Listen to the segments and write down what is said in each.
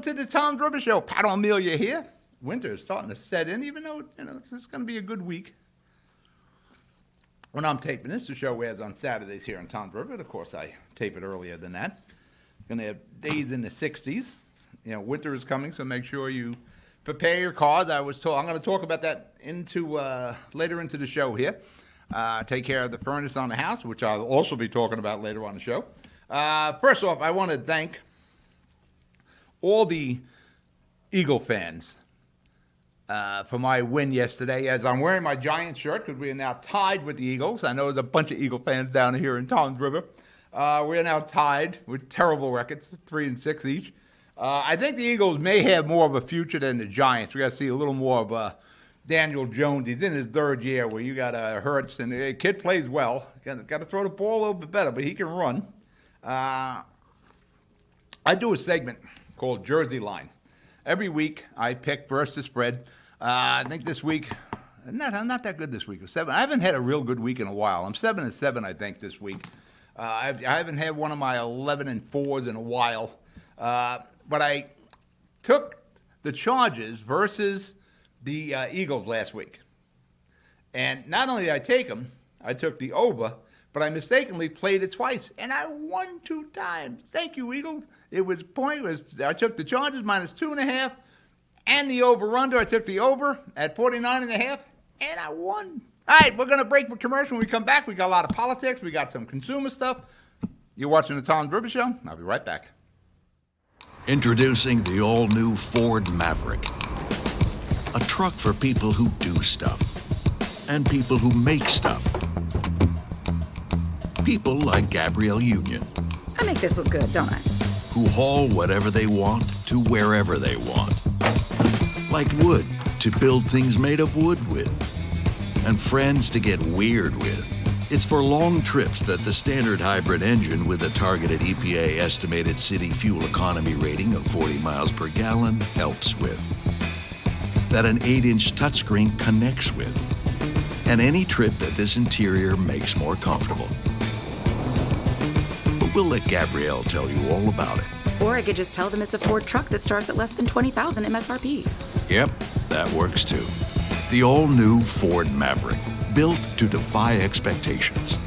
to the Tom's River Show. Pat Amelia here. Winter is starting to set in, even though it's going to be a good week. When I'm taping this, the show airs on Saturdays here in Tom's River. Of course, I tape it earlier than that. Going to have days in the 60s. Winter is coming, so make sure you prepare your cars. I'm going to talk about that later into the show here. Take care of the furnace on the house, which I'll also be talking about later on the show. First off, I want to thank all the Eagle fans for my win yesterday, as I'm wearing my Giants shirt because we are now tied with the Eagles. I know there's a bunch of Eagle fans down here in Tom's River. We're now tied with terrible records, 3-6 each. I think the Eagles may have more of a future than the Giants. We got to see a little more of Daniel Jones. He's in his third year where you got Hurts, and the kid plays well. Got to throw the ball a little bit better, but he can run. I do a segment called Jersey Line. Every week, I pick versus the spread. I think this week, I'm not that good this week. I haven't had a real good week in a while. I'm 7-7, I think, this week. I haven't had one of my 11-4s in a while. But I took the Chargers versus the Eagles last week. And not only did I take them, I took the over, but I mistakenly played it twice, and I won 2 times. Thank you, Eagles. It was pointless. I took the Chargers minus 2.5 and the over-under. I took the over at 49.5, and I won. All right, we're going to break for commercial. When we come back, we got a lot of politics. We got some consumer stuff. You're watching the Tom's River Show. I'll be right back. Introducing the all-new Ford Maverick. A truck for people who do stuff and people who make stuff. People like Gabrielle Union. I make this look good, don't I? Who haul whatever they want to wherever they want. Like wood to build things made of wood with. And friends to get weird with. It's for long trips that the standard hybrid engine with a targeted EPA estimated city fuel economy rating of 40 miles per gallon helps with. That an 8-inch touchscreen connects with. And any trip that this interior makes more comfortable. But we'll let Gabrielle tell you all about it. Or I could just tell them it's a Ford truck that starts at less than $20,000 MSRP. Yep, that works too. The all-new Ford Maverick, built to defy expectations.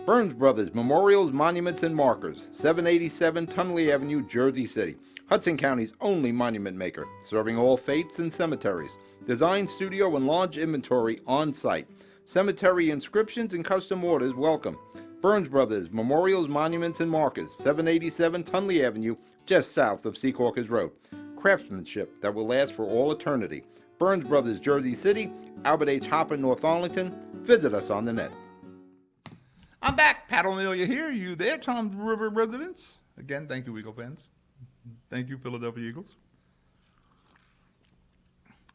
Burns Brothers Memorials, Monuments, and Markers, 787 Tunley Avenue, Jersey City. Hudson County's only monument maker, serving all faiths and cemeteries. Design, studio, and large inventory on site. Cemetery inscriptions and custom orders welcome. Burns Brothers Memorials, Monuments, and Markers, 787 Tunley Avenue, just south of Secaucus Road. Craftsmanship that will last for all eternity. Burns Brothers, Jersey City, Albert H. Hopper, North Arlington. Visit us on the net. I'm back. Pat Amelia here. You there, Tom's River residents? Again, thank you, Eagle fans. Thank you, Philadelphia Eagles.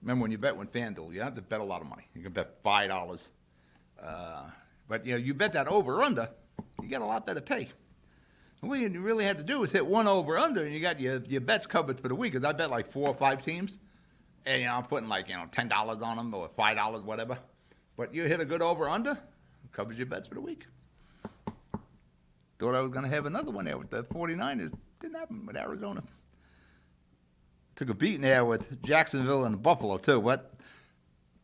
Remember when you bet with FanDuel, you have to bet a lot of money. You can bet $5. But you bet that over-under, you get a lot better pay. What you really had to do is hit one over-under, and you got your bets covered for the week. Because I bet like 4 or 5 teams, and I'm putting like $10 on them or $5, whatever. But you hit a good over-under, it covers your bets for the week. Thought I was going to have another one there with the 49ers. Didn't happen with Arizona. Took a beating there with Jacksonville and Buffalo too. But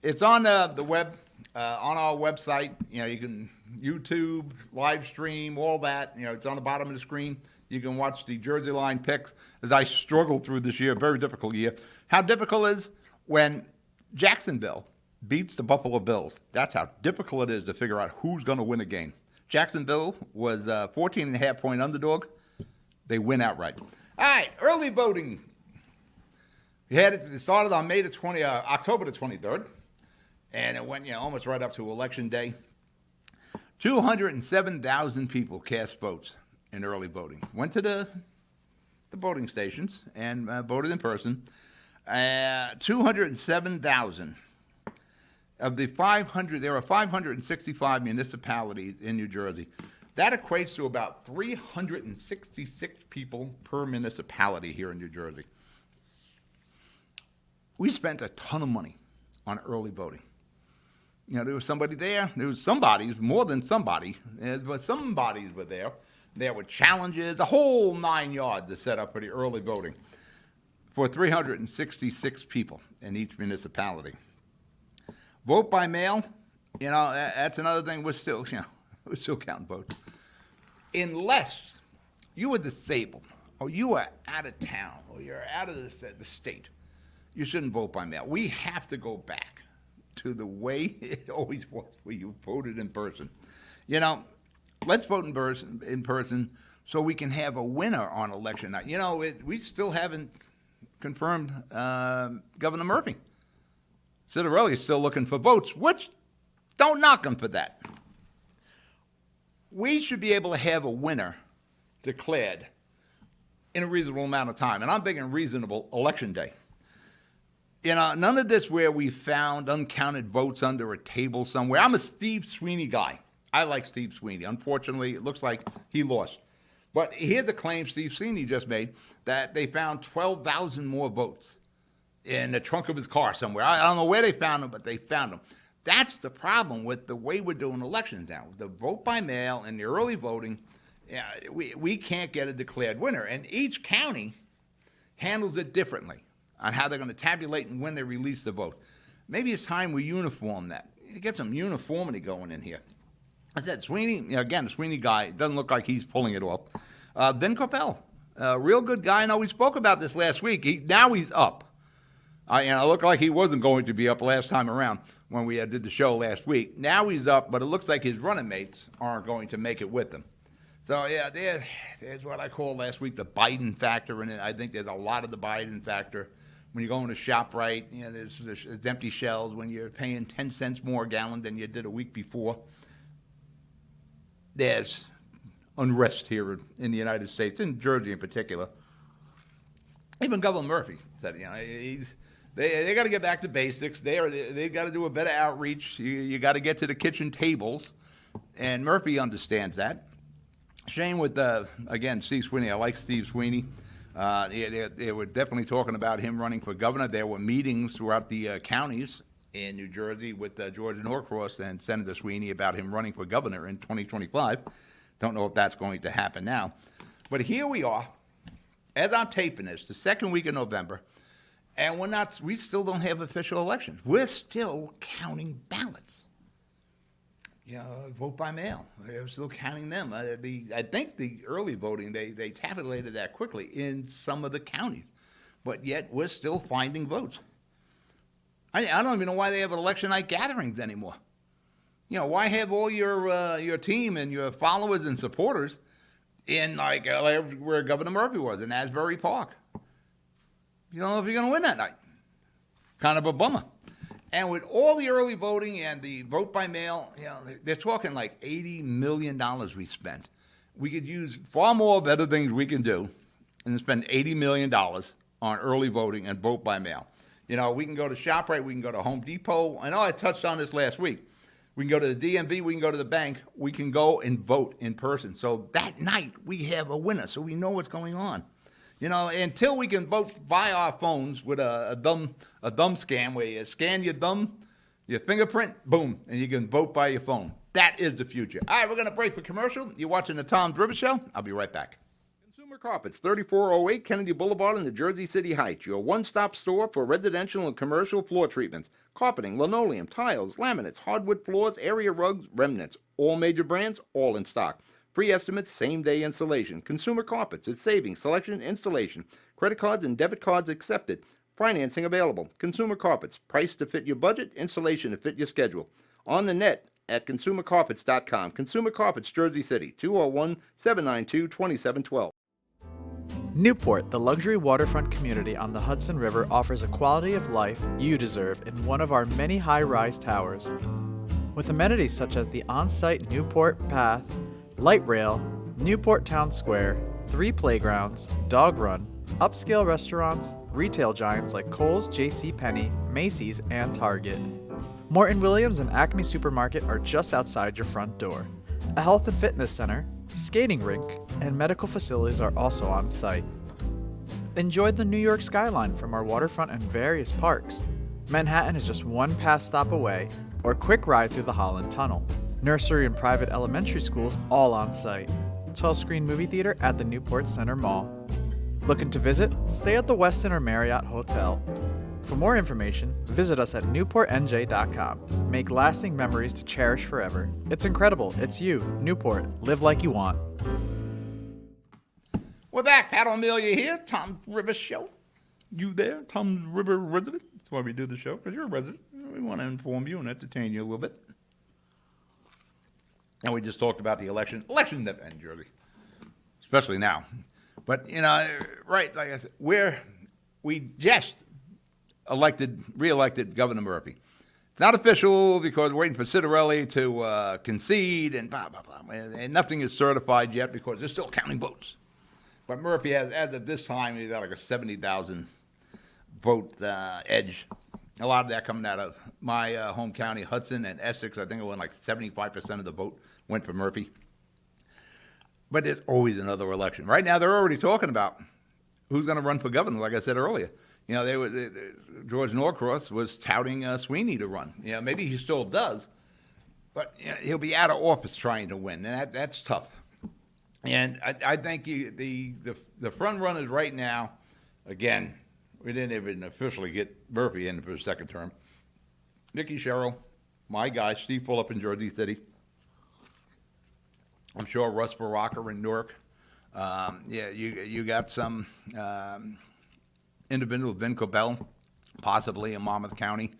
it's on the web, on our website. You can YouTube, live stream, all that. It's on the bottom of the screen. You can watch the Jersey Line picks as I struggled through this year, very difficult year. How difficult it is when Jacksonville beats the Buffalo Bills. That's how difficult it is to figure out who's going to win a game. Jacksonville was a 14.5-point underdog. They win outright. All right, early voting. It started on October the 23rd, and it went almost right up to Election Day. 207,000 people cast votes in early voting. Went to the voting stations and voted in person. 207,000. Of the 500, there are 565 municipalities in New Jersey. That equates to about 366 people per municipality here in New Jersey. We spent a ton of money on early voting. There was somebody there. There was somebody, more than somebody, but somebodies were there There were challenges, the whole 9 yards to set up for the early voting for 366 people in each municipality. Vote by mail, that's another thing. We're still counting votes. Unless you were disabled, or you are out of town, or you're out of the state, you shouldn't vote by mail. We have to go back to the way it always was, where you voted in person. Let's vote in person so we can have a winner on election night. We still haven't confirmed Governor Murphy. Citarelli is still looking for votes, which don't knock him for that. We should be able to have a winner declared in a reasonable amount of time, and I'm thinking reasonable election day. None of this where we found uncounted votes under a table somewhere. I'm a Steve Sweeney guy. I like Steve Sweeney. Unfortunately, it looks like he lost. But here's the claim Steve Sweeney just made, that they found 12,000 more votes in the trunk of his car somewhere. I don't know where they found them, but they found them. That's the problem with the way we're doing elections now. The vote by mail and the early voting, we can't get a declared winner. And each county handles it differently on how they're going to tabulate and when they release the vote. Maybe it's time we uniform that. Get some uniformity going in here. I said, Sweeney, again, the Sweeney guy, doesn't look like he's pulling it off. Ben Coppell, a real good guy. I know we spoke about this last week. Now he's up. It looked like he wasn't going to be up last time around when we did the show last week. Now he's up, but it looks like his running mates aren't going to make it with him. So, there's what I called last week the Biden factor in it. I think there's a lot of the Biden factor. When you go into ShopRite, there's empty shelves when you're paying 10 cents more a gallon than you did a week before. There's unrest here in the United States, in Jersey in particular. Even Governor Murphy said, they got to get back to basics. They got to do a better outreach. You got to get to the kitchen tables, and Murphy understands that. Shame with again Steve Sweeney. I like Steve Sweeney. They were definitely talking about him running for governor. There were meetings throughout the counties in New Jersey with George Norcross and Senator Sweeney about him running for governor in 2025. Don't know if that's going to happen now. But here we are, as I'm taping this, the second week of November, and we still don't have official elections. We're still counting ballots. Vote by mail. We're still counting them. I think the early voting, they tabulated that quickly in some of the counties, but yet we're still finding votes. I don't even know why they have election night gatherings anymore. Why have all your team and your followers and supporters in where Governor Murphy was in Asbury Park? You don't know if you're going to win that night. Kind of a bummer. And with all the early voting and the vote by mail, they're talking like $80 million we spent. We could use far more better things we can do and spend $80 million on early voting and vote by mail. We can go to ShopRite, we can go to Home Depot. I know I touched on this last week. We can go to the DMV, we can go to the bank, we can go and vote in person. So that night we have a winner, so we know what's going on. Until we can vote via our phones with a thumb scan where you scan your thumb, your fingerprint, boom, and you can vote by your phone. That is the future. All right, we're going to break for commercial. You're watching the Tom Driver Show. I'll be right back. Consumer Carpets, 3408 Kennedy Boulevard in the Jersey City Heights. Your one-stop store for residential and commercial floor treatments, carpeting, linoleum, tiles, laminates, hardwood floors, area rugs, remnants. All major brands, all in stock. Free estimates, same-day installation. Consumer Carpets, it's savings, selection, installation. Credit cards and debit cards accepted. Financing available. Consumer Carpets, price to fit your budget, installation to fit your schedule. On the net at consumercarpets.com. Consumer Carpets, Jersey City, 201-792-2712. Newport, the luxury waterfront community on the Hudson River, offers a quality of life you deserve in one of our many high-rise towers. With amenities such as the on-site Newport Path, light rail, Newport Town Square, 3 playgrounds, dog run, upscale restaurants, retail giants like Kohl's, JCPenney, Macy's, and Target. Morton Williams and Acme Supermarket are just outside your front door. A health and fitness center, skating rink, and medical facilities are also on site. Enjoy the New York skyline from our waterfront and various parks. Manhattan is just one pass stop away, or quick ride through the Holland Tunnel. Nursery and private elementary schools all on site. 12-screen movie theater at the Newport Center Mall. Looking to visit? Stay at the Westin or Marriott Hotel. For more information, visit us at newportnj.com. Make lasting memories to cherish forever. It's incredible. It's you, Newport. Live like you want. We're back. Pat Amelia here, Tom River Show. You there, Tom River resident? That's why we do the show, because you're a resident. We want to inform you and entertain you a little bit. And we just talked about the election that in Jersey, especially now. But, right, like I said, we just re-elected Governor Murphy. It's not official because we're waiting for Citarelli to concede and blah, blah, blah. And nothing is certified yet because they're still counting votes. But Murphy, as of this time, he's got like a 70,000 vote edge. A lot of that coming out of my home county, Hudson and Essex. I think it went like 75% of the vote went for Murphy. But there's always another election. Right now, they're already talking about who's going to run for governor, like I said earlier. George Norcross was touting Sweeney to run. Maybe he still does, but he'll be out of office trying to win, and that's tough. And I think the front runners right now, again, we didn't even officially get Murphy in for his second term. Nikki Sherrill, my guy, Steve Fulop in Jersey City. I'm sure Russ Baraka in Newark. You got some individual, Vin Cobell, possibly in Monmouth County.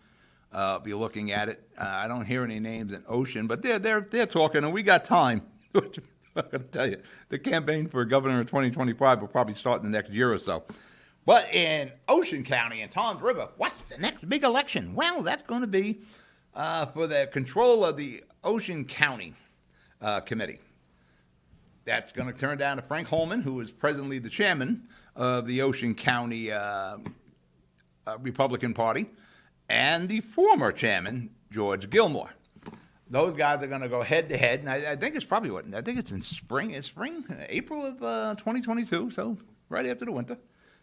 Be looking at it. I don't hear any names in Ocean, but they're talking, and we got time. I'm going to tell you, the campaign for governor in 2025 will probably start in the next year or so. But in Ocean County and Toms River, what's the next big election? Well, that's going to be for the control of the Ocean County Committee. That's going to turn down to Frank Holman, who is presently the chairman of the Ocean County Republican Party, and the former chairman, George Gilmore. Those guys are going to go head-to-head, and I think it's probably I think it's in spring. It's spring, April of 2022, so right after the winter.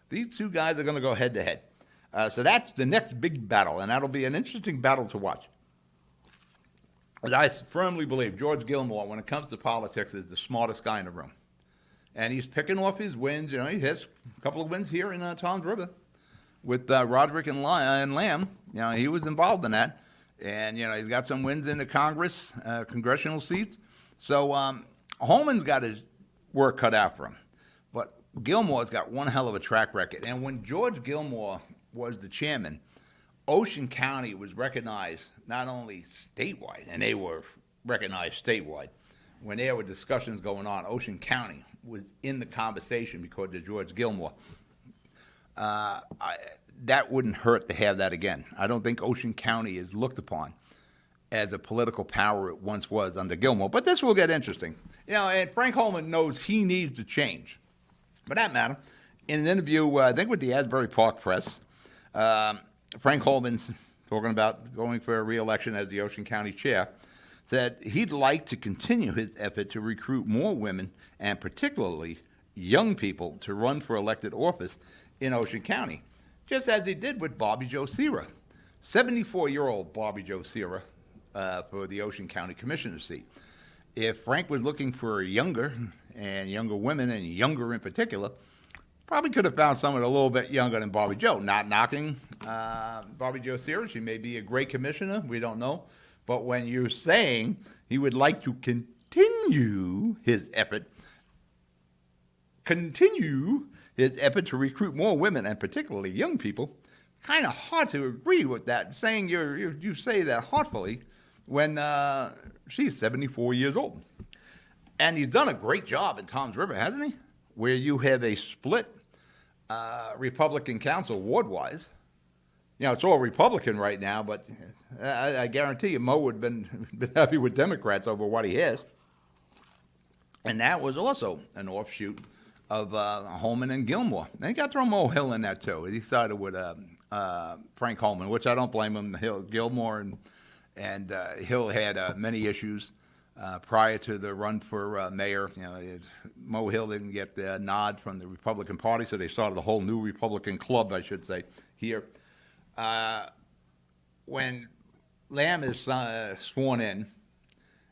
These two guys are going to go head-to-head. So that's the next big battle, and that'll be an interesting battle to watch. But I firmly believe George Gilmore, when it comes to politics, is the smartest guy in the room. And he's picking off his wins. He has a couple of wins here in Toms River with Roderick and Lamb. He was involved in that. And, he's got some wins in the Congress, congressional seats. So Holman's got his work cut out for him. But Gilmore's got one hell of a track record. And when George Gilmore was the chairman, Ocean County was recognized not only statewide, and they were recognized statewide. When there were discussions going on, Ocean County was in the conversation because of George Gilmore. That wouldn't hurt to have that again. I don't think Ocean County is looked upon as a political power it once was under Gilmore. But this will get interesting. And Frank Holman knows he needs to change. For that matter, in an interview, I think with the Asbury Park Press, Frank Holman's talking about going for a re-election as the Ocean County chair, said he'd like to continue his effort to recruit more women and particularly young people to run for elected office in Ocean County, just as he did with Bobby Joe Sierra, 74-year-old Bobby Joe Sierra for the Ocean County Commissioner seat. If Frank was looking for younger women, and younger in particular, probably could have found someone a little bit younger than Bobby Joe. Not knocking Bobby Joe Sierra. She may be a great commissioner. We don't know. But when you're saying he would like to continue his effort to recruit more women, and particularly young people, kind of hard to agree with that, saying you say that heartfully when she's 74 years old. And he's done a great job in Toms River, hasn't he? Where you have a split Republican council ward-wise. It's all Republican right now, but I guarantee you Mo would have been happy with Democrats over what he has. And that was also an offshoot of Holman and Gilmore. And he got to throw Mo Hill in that too. He started with Frank Holman, which I don't blame him. Gilmore and Hill had many issues prior to the run for mayor. Mo Hill didn't get the nod from the Republican Party, so they started a whole new Republican club, I should say, here. When Lamb is sworn in,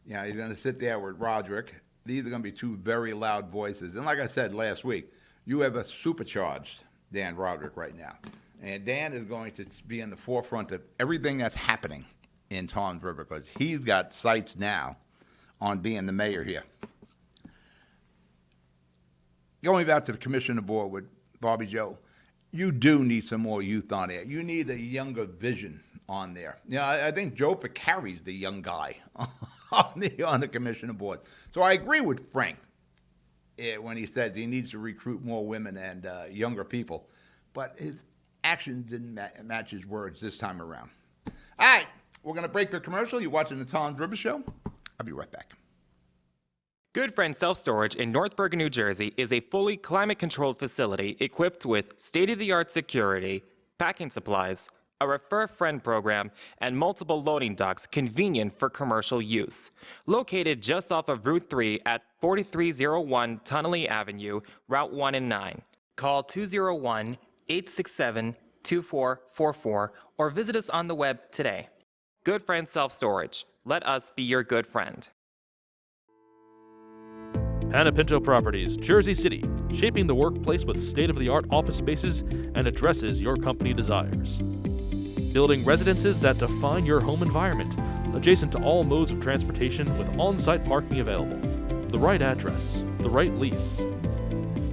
he's going to sit there with Roderick these are going to be two very loud voices. And like I said last week, you have a supercharged Dan Roderick right now. And Dan is going to be in the forefront of everything that's happening in Toms River because he's got sights now on being the mayor here. Going back to the commissioner board with Bobby Joe, you do need some more youth on there. You need a younger vision on there. I think Joe Picari's the young guy on the commissioner board. So I agree with Frank when he says he needs to recruit more women and younger people. But his actions didn't match his words this time around. All right, we're going to break the commercial. You're watching the Toms River Show. I'll be right back. Good Friend Self Storage in North Bergen, New Jersey is a fully climate-controlled facility equipped with state-of-the-art security, packing supplies, a Refer Friend program, and multiple loading docks convenient for commercial use. Located just off of Route 3 at 4301 Tunnelly Avenue, Route 1 and 9. Call 201-867-2444 or visit us on the web today. Good Friend Self Storage. Let us be your good friend. Panapinto Properties, Jersey City, shaping the workplace with state-of-the-art office spaces and addresses your company desires. Building residences that define your home environment, adjacent to all modes of transportation with on-site parking available. The right address, the right lease.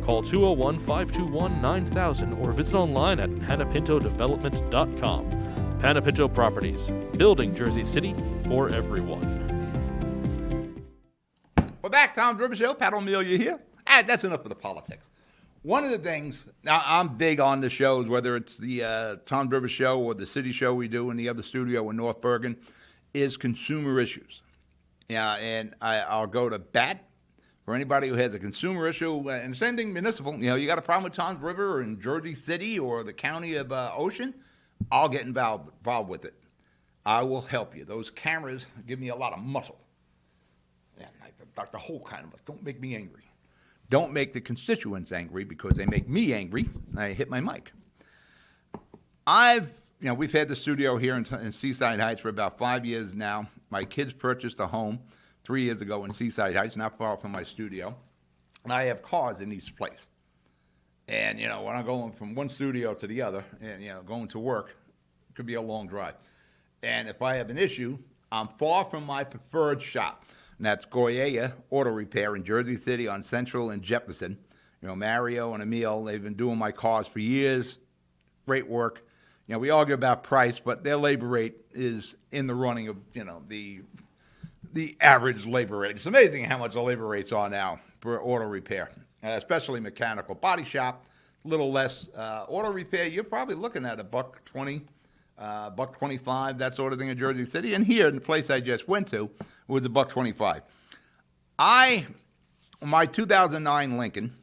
Call 201-521-9000 or visit online at panapintodevelopment.com. Panapinto Properties, building Jersey City for everyone. We're back, Toms River Show. Pat Amelia here. That's enough of the politics. One of the things, now I'm big on the shows, whether it's the Toms River Show or the city show we do in the other studio in North Bergen, is consumer issues. Yeah, and I'll go to bat for anybody who has a consumer issue. And the same thing municipal. You got a problem with Toms River or in Jersey City or the county of Ocean, I'll get involved with it. I will help you. Those cameras give me a lot of muscle. Yeah, like the whole kind of muscle. Don't make me angry. Don't make the constituents angry because they make me angry and I hit my mic. We've had the studio here in Seaside Heights for about 5 years now. My kids purchased a home 3 years ago in Seaside Heights, not far from my studio. And I have cars in each place. And, when I'm going from one studio to the other and, going to work, it could be a long drive. And if I have an issue, I'm far from my preferred shop. And that's Goya Auto Repair in Jersey City on Central and Jefferson. Mario and OMeal, they've been doing my cars for years. Great work. We argue about price, but their labor rate is in the running of, the average labor rate. It's amazing how much the labor rates are now for auto repair, especially mechanical. Body shop, a little less. Auto repair, you're probably looking at $120, $125, that sort of thing in Jersey City. And here, in the place I just went to, was $125. My 2009 Lincoln,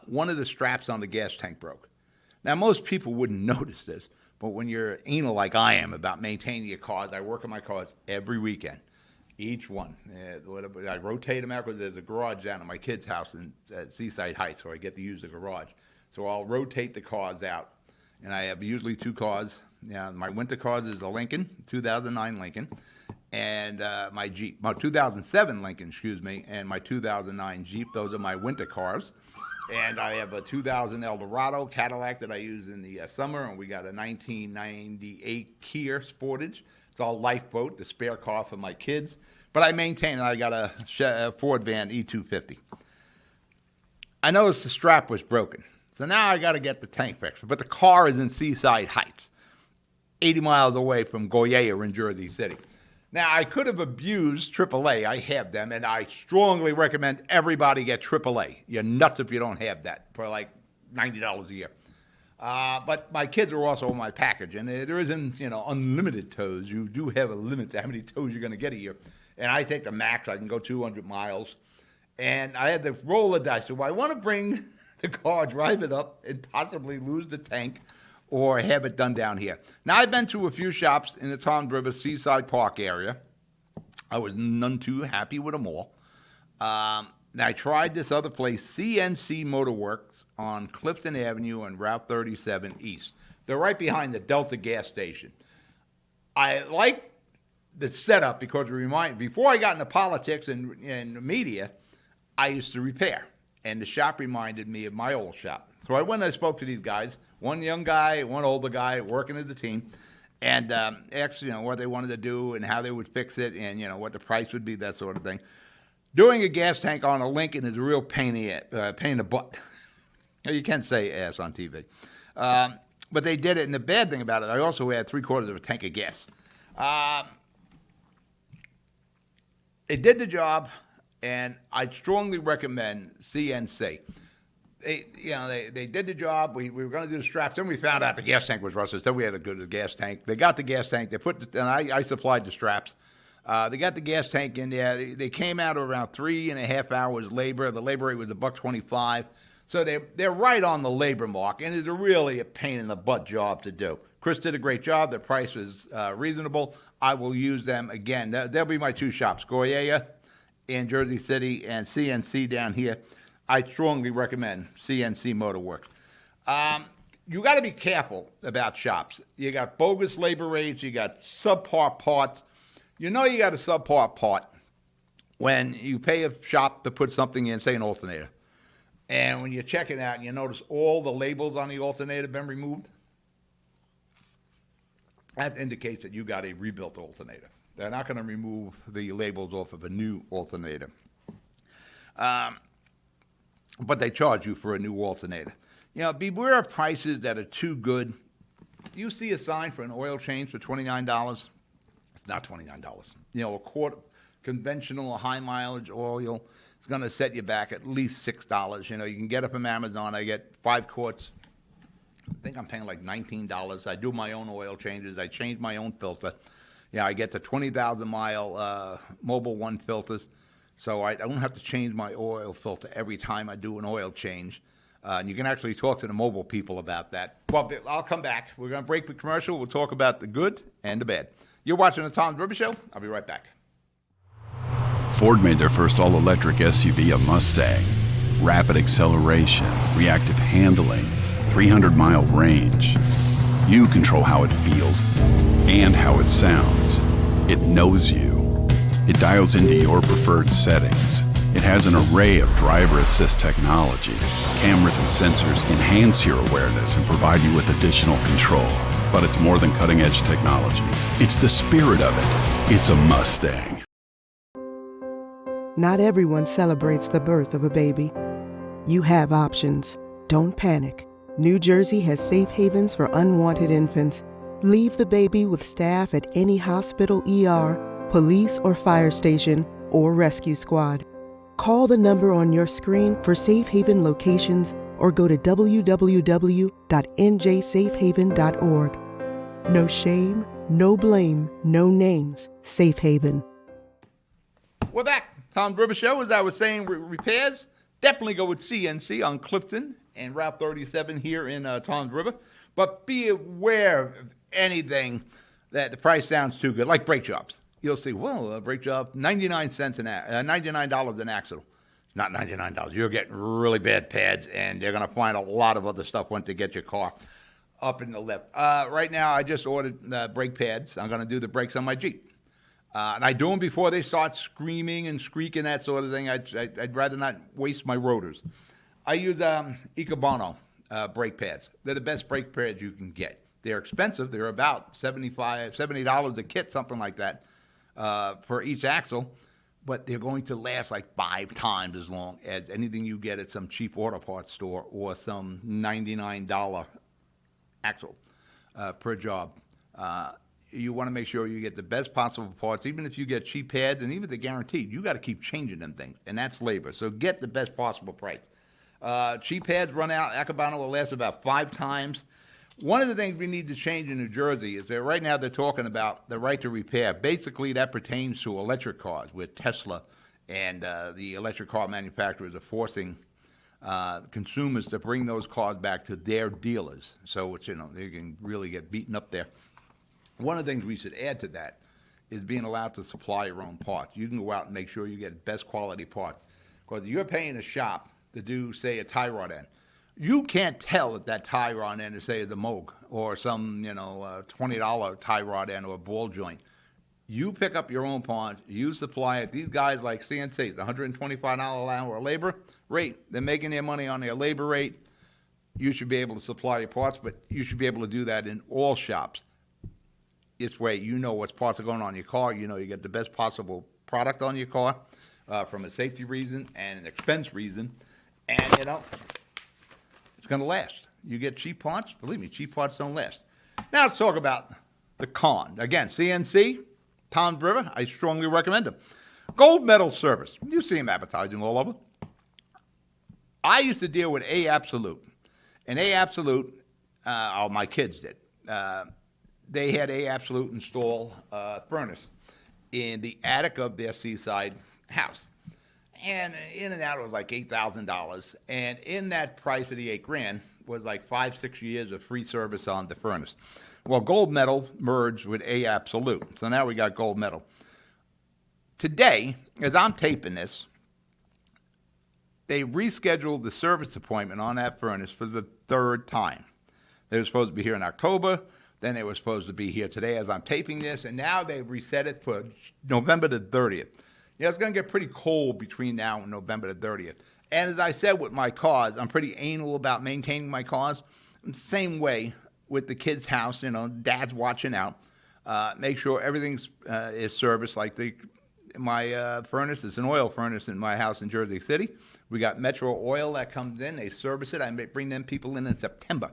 one of the straps on the gas tank broke. Now, most people wouldn't notice this, but when you're anal like I am about maintaining your cars, I work on my cars every weekend, each one. I rotate them out because there's a garage down at my kid's house at Seaside Heights, so I get to use the garage. So I'll rotate the cars out, and I have usually two cars. My winter cars is the Lincoln, 2009 Lincoln, and my Jeep, my 2007 Lincoln, and my 2009 Jeep. Those are my winter cars. And I have a 2000 Eldorado Cadillac that I use in the summer, and we got a 1998 Kia Sportage. It's all lifeboat, the spare car for my kids. But I maintain it. I got a Ford Van E250. I noticed the strap was broken. So now I got to get the tank fixed. But the car is in Seaside Heights, 80 miles away from Goya in Jersey City. Now, I could have abused AAA. I have them, and I strongly recommend everybody get AAA. You're nuts if you don't have that for like $90 a year. But my kids are also in my package, and there isn't, unlimited tows. You do have a limit to how many tows you're going to get a year. And I take the max. I can go 200 miles. And I had to roll the dice. Do I want to bring the car, drive it up, and possibly lose the tank, or have it done down here? Now, I've been to a few shops in the Toms River Seaside Park area. I was none too happy with them all. I tried this other place, CNC Motorworks, on Clifton Avenue and Route 37 East. They're right behind the Delta gas station. I like the setup, because before I got into politics and media, I used to repair. And the shop reminded me of my old shop. So I went and I spoke to these guys, one young guy, one older guy, working as a team, and asked, what they wanted to do and how they would fix it and, what the price would be, that sort of thing. Doing a gas tank on a Lincoln is a real pain in the butt. You can't say ass on TV. But they did it, and the bad thing about it, I also had 3/4 of a tank of gas. It did the job, and I'd strongly recommend CNC. They did the job. We were going to do the straps. Then we found out the gas tank was rusted, so we had to go to the gas tank. They got the gas tank. And I supplied the straps. They got the gas tank in there. They came out around 3.5 hours labor. The labor rate was $1.25. So they're right on the labor mark, and it's really a pain in the butt job to do. Chris did a great job. The price was reasonable. I will use them again. They'll be my 2 shops, Goyea in Jersey City and CNC down here. I strongly recommend CNC Motor Works. You got to be careful about shops. You got bogus labor rates. You got subpar parts. You know you got a subpar part when you pay a shop to put something in, say an alternator. And when you check it out and you notice all the labels on the alternator have been removed, that indicates that you got a rebuilt alternator. They're not going to remove the labels off of a new alternator. But they charge you for a new alternator. Beware of prices that are too good. You see a sign for an oil change for $29. It's not $29. A quart conventional high mileage oil is going to set you back at least $6. You can get it from Amazon. I get 5 quarts. I think I'm paying like $19. I do my own oil changes. I change my own filter. I get the 20,000-mile Mobil 1 filters, so I don't have to change my oil filter every time I do an oil change. And you can actually talk to the Mobil people about that. Well, I'll come back. We're going to break the commercial. We'll talk about the good and the bad. You're watching the Tom River Show. I'll be right back. Ford made their first all-electric SUV a Mustang. Rapid acceleration, reactive handling, 300-mile range. You control how it feels and how it sounds. It knows you. It dials into your preferred settings. It has an array of driver assist technology. Cameras and sensors enhance your awareness and provide you with additional control. But it's more than cutting-edge technology. It's the spirit of it. It's a Mustang. Not everyone celebrates the birth of a baby. You have options. Don't panic. New Jersey has safe havens for unwanted infants. Leave the baby with staff at any hospital, ER, police or fire station, or rescue squad. Call the number on your screen for safe haven locations or go to www.njsafehaven.org. No shame, no blame, no names. Safe Haven. We're back. Tom River Show. As I was saying, repairs, definitely go with CNC on Clifton and Route 37 here in Tom's River. But be aware of anything that the price sounds too good, like brake jobs. You'll see, a brake job, $99 an axle. It's not $99. You're getting really bad pads, and they're going to find a lot of other stuff once they get your car up in the lift. Right now, I just ordered brake pads. I'm going to do the brakes on my Jeep. And I do them before they start screaming and squeaking, that sort of thing. I'd rather not waste my rotors. I use Ikebana brake pads. They're the best brake pads you can get. They're expensive. They're about $70 a kit, something like that, for each axle. But they're going to last like 5 times as long as anything you get at some cheap auto parts store or some $99 axle per job. You want to make sure you get the best possible parts. Even if you get cheap pads, and even if they're guaranteed, you got to keep changing them things, and that's labor. So get the best possible price. Cheap pads run out. Ikebana will last about 5 times. One of the things we need to change in New Jersey is that right now they're talking about the right to repair. Basically, that pertains to electric cars, where Tesla and the electric car manufacturers are forcing consumers to bring those cars back to their dealers. So it's, they can really get beaten up there. One of the things we should add to that is being allowed to supply your own parts. You can go out and make sure you get best quality parts. Because if you're paying a shop to do, say, a tie rod end, you can't tell if that tie rod end is, say, is a Moog or some, $20 tie rod end or a ball joint. You pick up your own parts, you supply it. These guys like CNC, the $125 an hour labor rate, they're making their money on their labor rate. You should be able to supply your parts, but you should be able to do that in all shops. This way, you know what's parts are going on your car. You know you get the best possible product on your car from a safety reason and an expense reason. And, you know, it's going to last. You get cheap parts. Believe me, cheap parts don't last. Now let's talk about the con. Again, CNC, Tom's River, I strongly recommend them. Gold medal service. You see them advertising all over. I used to deal with A Absolute. And A Absolute, my kids did. They had A Absolute install a furnace in the attic of their seaside house. And in and out, it was like $8,000. And in that price of the $8,000 was like 5-6 years of free service on the furnace. Well, gold medal merged with A Absolute. So now we got gold medal. Today, as I'm taping this, they rescheduled the service appointment on that furnace for the third time. They were supposed to be here in October. Then they were supposed to be here today as I'm taping this. And now they've reset it for November the 30th. Yeah, it's going to get pretty cold between now and November the 30th. And as I said with my cars, I'm pretty anal about maintaining my cars. Same way with the kids' house, you know, dad's watching out. Make sure everything is serviced. Like my furnace is an oil furnace in my house in Jersey City. We got Metro Oil that comes in. They service it. I may bring them people in September.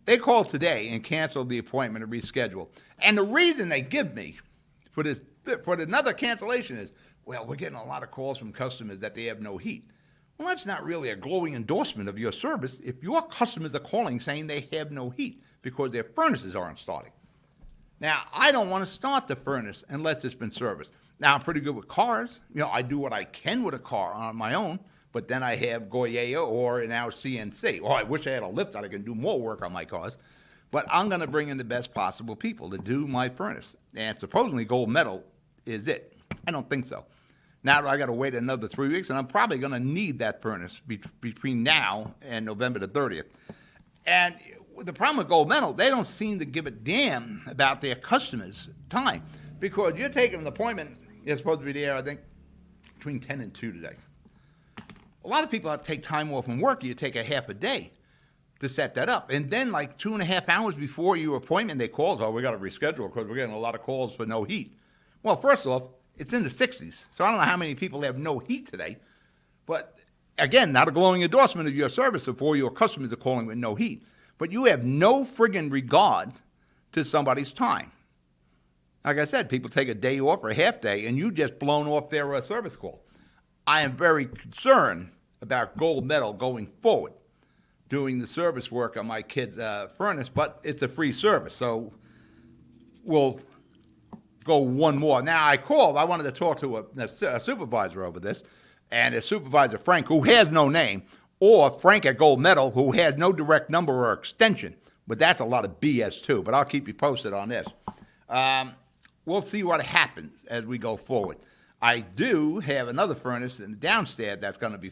They called today and canceled the appointment and rescheduled. And the reason they give me for another cancellation is, well, we're getting a lot of calls from customers that they have no heat. Well, that's not really a glowing endorsement of your service if your customers are calling saying they have no heat because their furnaces aren't starting. Now, I don't want to start the furnace unless it's been serviced. Now, I'm pretty good with cars. You know, I do what I can with a car on my own, but then I have Goya or now CNC. Oh, I wish I had a lift that I can do more work on my cars. But I'm going to bring in the best possible people to do my furnace. And supposedly gold medal is it. I don't think so. Now I got to wait another 3 weeks, and I'm probably going to need that furnace between now and November the 30th. And the problem with gold medal, they don't seem to give a damn about their customers' time because you're taking an appointment. You're supposed to be there, I think, between 10 and 2 today. A lot of people have to take time off from work. You take a half a day to set that up. And then like 2.5 hours before your appointment, they call, oh, we got to reschedule because we're getting a lot of calls for no heat. Well, first off, it's in the 60s. So I don't know how many people have no heat today. But again, not a glowing endorsement of your service if all your customers are calling with no heat. But you have no friggin' regard to somebody's time. Like I said, people take a day off or a half day, and you just blown off their service call. I am very concerned about gold medal going forward, doing the service work on my kid's furnace, but it's a free service, so we'll go one more. Now, I wanted to talk to a supervisor over this, and a supervisor, Frank, who has no name, or Frank at Gold Medal, who has no direct number or extension, but that's a lot of BS too, but I'll keep you posted on this. We'll see what happens as we go forward. I do have another furnace in the downstairs that's going to be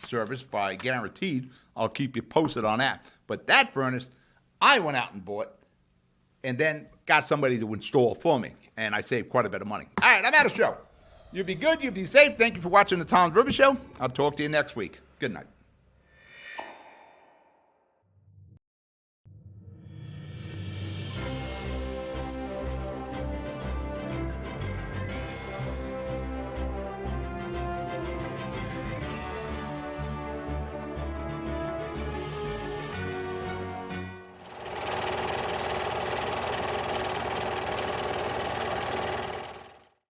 serviced by Guaranteed. I'll keep you posted on that. But that furnace, I went out and bought and then got somebody to install for me, and I saved quite a bit of money. All right, I'm out of show. You be good, you be safe. Thank you for watching the Tom's River Show. I'll talk to you next week. Good night.